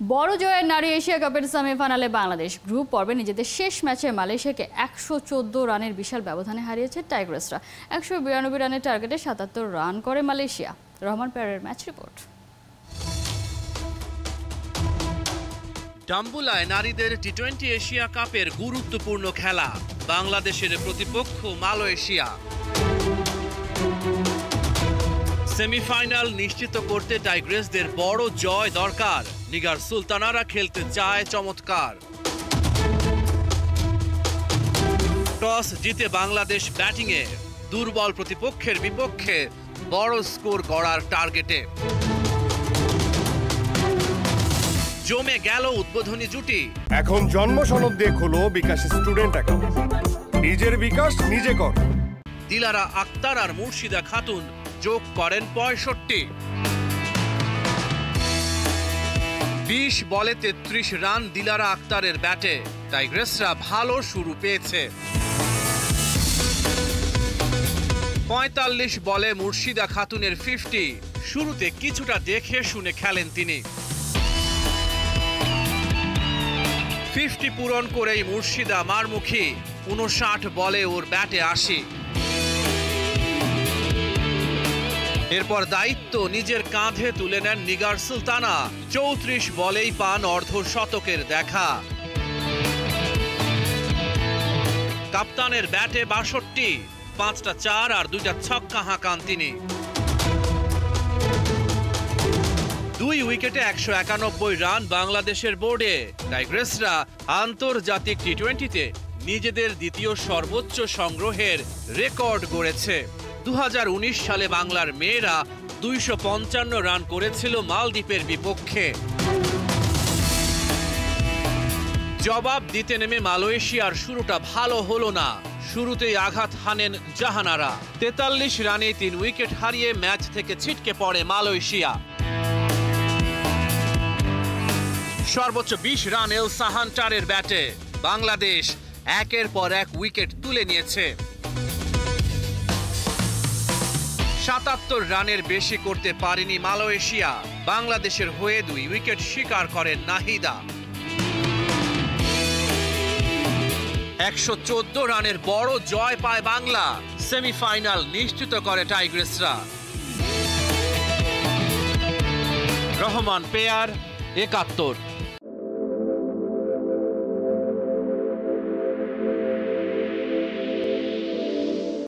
বড় জয়ের নারী এশিয়া কাপের সেমিফাইনালে বাংলাদেশ গ্রুপ পর্বে নিজেদের শেষ ম্যাচে মালয়েশিয়াকে 114 রানের বিশাল ব্যবধানে হারিয়েছে টাইগ্রেসরা। 192 রানের টার্গেটে 77 রান করে মালয়েশিয়া। রহমান পেয়ারের ম্যাচ রিপোর্ট। ডাম্বুলায় নারীদের টি-20 এশিয়া কাপের গুরুত্বপূর্ণ খেলা। বাংলাদেশের প্রতিপক্ষ মালয়েশিয়া। সেমিফাইনাল নিশ্চিত করতে টাইগ্রেসদের বড় জয় দরকার। নিগার সুলতানারা খেলতে চায় চমৎকার। টস জিতে বাংলাদেশ ব্যাটিংয়ে, দুর্বল প্রতিপক্ষের বিপক্ষে বড় স্কোর গড়ার টার্গেটে। জমে গেল উদ্বোধনী জুটি। এখন জন্ম সনদ দিয়ে খোলো বিকাশ স্টুডেন্ট অ্যাকাউন্ট। নিজের বিকাশ নিজে কর। দিলারা আক্তার আর মুর্শিদা খাতুন যোগ করেন 65। 20 বলে 33 রান দিলারা আক্তারের ব্যাটে। টাইগ্রেসরা ভালো শুরু পেয়েছে। 45 বলে মুর্শিদা খাতুনের 50। শুরুতে কিছুটা দেখে শুনে খেলেন তিনি। 50 পূরণ করেই মুর্শিদা মারমুখী। 59 বলে ওর ব্যাটে 80। এরপর দায়িত্ব নিজের কাঁধে তুলে নেন নিগার সুলতানা। 34 বলেই পান অর্ধশতকের দেখা। কাপ্তানের ব্যাটে 62, 5টা 4 আর 2টা ছক্কা হাঁকান তিনি। 2 উইকেটে 191 রান বাংলাদেশের বোর্ডে। টাইগ্রেসরা আন্তর্জাতিক টি-20তে নিজেদের দ্বিতীয় সর্বোচ্চ সংগ্রহের রেকর্ড গড়েছে। 2019 সালে বাংলার মেয়েরা 255 রান করেছিল মালদ্বীপের বিপক্ষে। জবাব দিতে নেমে মালয়েশিয়ার শুরুটা ভালো হলো না। শুরুতেই আঘাত হানেন জাহানারা। 43 রানে 3 উইকেট হারিয়ে ম্যাচ থেকে ছিটকে পড়ে মালয়েশিয়া। সর্বোচ্চ 20 রান এলসা হান্টারের ব্যাটে। বাংলাদেশ একের পর এক উইকেট তুলে নিয়েছে। 77 রানের বেশি করতে পারেনি মালয়েশিয়া। বাংলাদেশের হয়ে 2 উইকেট শিকার করেন নাহিদা। 114 রানের বড় জয় পায় বাংলা। সেমিফাইনাল নিশ্চিত করে টাইগ্রেসরা। রহমান পেয়ার, 71।